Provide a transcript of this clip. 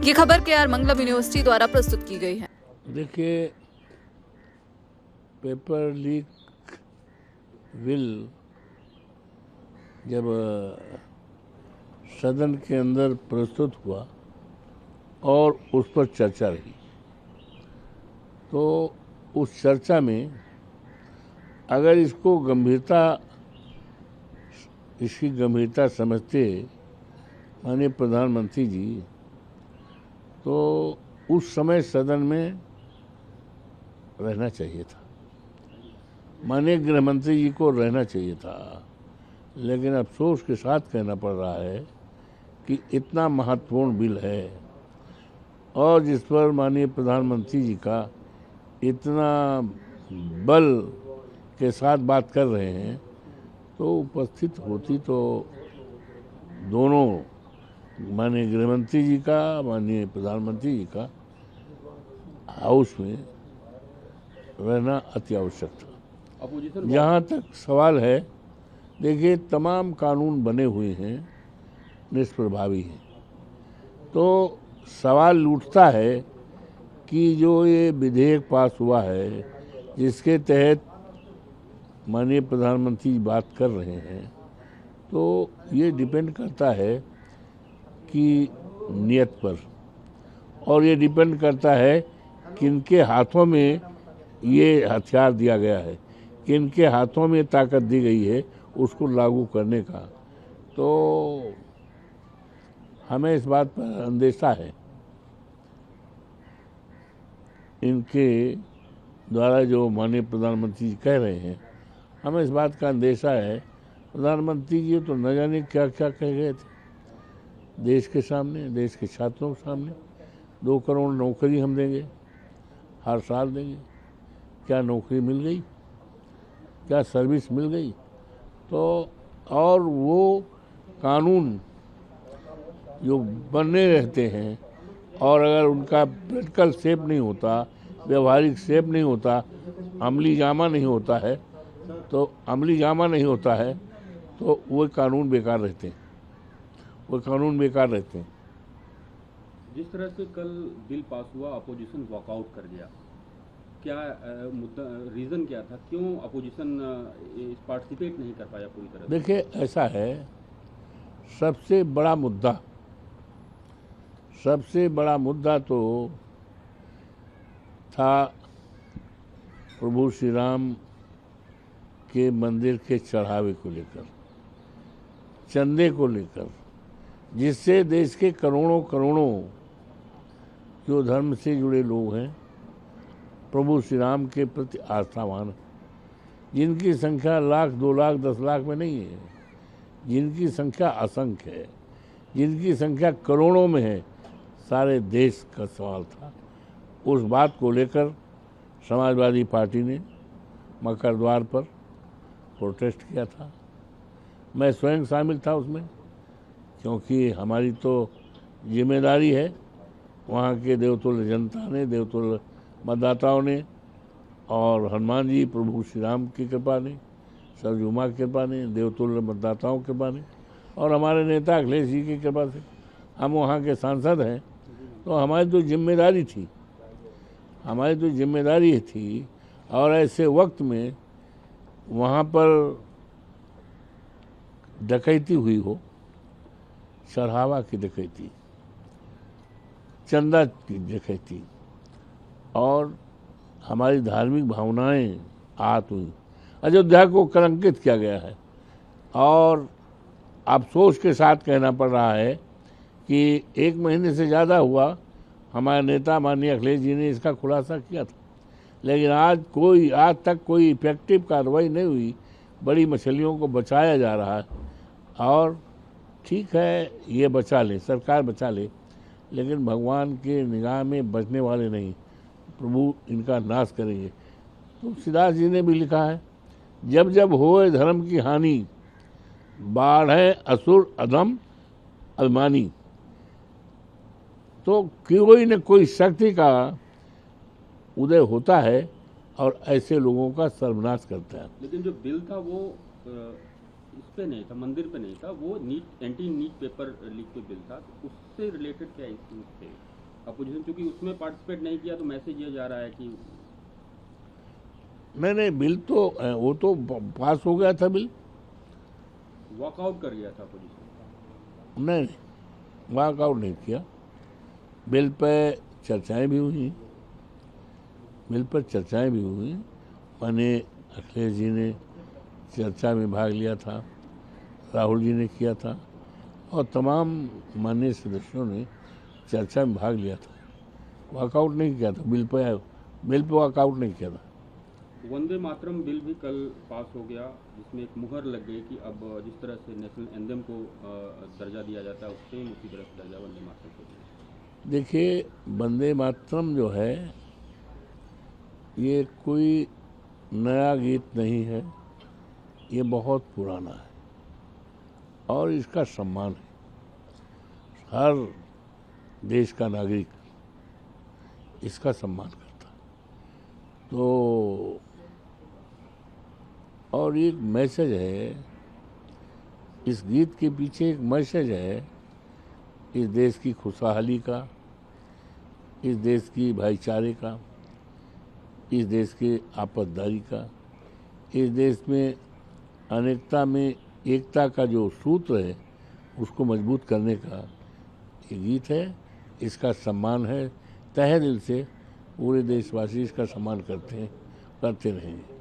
ये खबर KR मंगलम university द्वारा प्रस्तुत की गई है। देखिए, पेपर लीक बिल जब सदन के अंदर प्रस्तुत हुआ और उस पर चर्चा रही, तो उस चर्चा में अगर इसकी गंभीरता समझते माननीय प्रधानमंत्री जी, तो उस समय सदन में रहना चाहिए था, माननीय गृह मंत्री जी को रहना चाहिए था। लेकिन अफसोस के साथ कहना पड़ रहा है कि इतना महत्वपूर्ण बिल है और जिस पर माननीय प्रधानमंत्री जी का इतना बल के साथ बात कर रहे हैं, तो उपस्थित होती तो दोनों माननीय गृहमंत्री जी का, माननीय प्रधानमंत्री जी का हाउस में रहना अति आवश्यक था। जहाँ तक सवाल है, देखिए, तमाम कानून बने हुए हैं, निष्प्रभावी हैं, तो सवाल उठता है कि जो ये विधेयक पास हुआ है, जिसके तहत माननीय प्रधानमंत्री जी बात कर रहे हैं, तो ये डिपेंड करता है कि नियत पर, और ये डिपेंड करता है किनके हाथों में ये हथियार दिया गया है, किनके हाथों में ताकत दी गई है उसको लागू करने का। तो हमें इस बात पर अंदेशा है, इनके द्वारा जो माननीय प्रधानमंत्री जी कह रहे हैं, हमें इस बात का अंदेशा है, प्रधानमंत्री जी तो न जाने क्या क्या कह गए थे देश के सामने, देश के छात्रों के सामने। 2 करोड़ नौकरी हम देंगे, हर साल देंगे। क्या नौकरी मिल गई? क्या सर्विस मिल गई? तो और वो कानून जो बने रहते हैं, और अगर उनका प्रैक्टिकल शेप नहीं होता, व्यवहारिक शेप नहीं होता, अमली जामा नहीं होता है, तो वो कानून बेकार रहते हैं, जिस तरह से कल बिल पास हुआ, अपोजिशन वॉकआउट कर गया, क्या मुद्दा, रीज़न क्या था? क्यों अपोजिशन पार्टिसिपेट नहीं कर पाया पूरी तरह से? देखिए, ऐसा है, सबसे बड़ा मुद्दा तो था प्रभु श्री राम के मंदिर के चढ़ावे को लेकर, चंदे को लेकर, जिससे देश के करोड़ों जो धर्म से जुड़े लोग हैं, प्रभु श्री राम के प्रति आस्थावान, जिनकी संख्या लाख, 2 लाख, 10 लाख में नहीं है, जिनकी संख्या असंख्य है, जिनकी संख्या करोड़ों में है, सारे देश का सवाल था। उस बात को लेकर समाजवादी पार्टी ने मकर द्वार पर प्रोटेस्ट किया था। मैं स्वयं शामिल था उसमें, क्योंकि हमारी तो जिम्मेदारी है, वहाँ के देवतुल्य जनता ने, देवतुल्य मतदाताओं ने, और हनुमान जी प्रभु श्री राम की कृपा ने, सरजू माँ की कृपा ने, देवतुल्य मतदाताओं की कृपा ने, और हमारे नेता अखिलेश जी की कृपा से हम वहाँ के सांसद हैं। तो हमारी तो जिम्मेदारी थी, और ऐसे वक्त में वहाँ पर डकैती हुई हो, चढ़ावा की डकैती, चंदा की डकैती, और हमारी धार्मिक भावनाएं आहत हुई, अयोध्या को कलंकित किया गया है। और अफसोस के साथ कहना पड़ रहा है कि 1 महीने से ज़्यादा हुआ, हमारे नेता माननीय अखिलेश जी ने इसका खुलासा किया था, लेकिन आज तक कोई इफेक्टिव कार्रवाई नहीं हुई। बड़ी मछलियों को बचाया जा रहा है, और ठीक है, ये बचा ले, सरकार बचा ले, लेकिन भगवान के निगाह में बचने वाले नहीं, प्रभु इनका नाश करेंगे। तुलसीदास जी ने भी लिखा है, जब जब होए धर्म की हानि, बाढ़े असुर अधम अभिमानी। तो कोई न कोई शक्ति का उदय होता है और ऐसे लोगों का सर्वनाश करता है। लेकिन जो बिल था वो इस पे नहीं था, मंदिर पे नहीं था, वो एंटी नीट पेपर लीक पे बिल था, तो उससे रिलेटेड क्या इश्यूज थे? अपोजिशन चूंकि उसमें पार्टिसिपेट नहीं किया तो मैसेज ये जा रहा है कि नहीं, बिल तो वो तो पास हो गया था बिल। वॉकआउट कर गया था अपोजिशन। नहीं, वॉकआउट नहीं किया। बिल पे चर्चाएं भी हुई, माने अखिलेश जी ने चर्चा में भाग लिया था, राहुल जी ने किया था और तमाम माननीय सदस्यों ने चर्चा में भाग लिया था। वॉकआउट नहीं किया था, बिल पे वॉकआउट नहीं किया था। वंदे मातरम बिल भी कल पास हो गया, जिसमें एक मुहर लग गई कि अब जिस तरह से नेशनल एंथम को दर्जा दिया जाता है उससे उसी तरह से दर्जा वंदे मातरम को दिया। देखिए, वंदे मातरम जो है ये कोई नया गीत नहीं है, ये बहुत पुराना है और इसका सम्मान है। हर देश का नागरिक इसका सम्मान करता है। तो और एक मैसेज है, इस गीत के पीछे एक मैसेज है इस देश की खुशहाली का, इस देश की भाईचारे का, इस देश के आपसदारी का, इस देश में अनेकता में एकता का जो सूत्र है उसको मजबूत करने का ये गीत है। इसका सम्मान है, तहे दिल से पूरे देशवासी इसका सम्मान करते रहेंगे।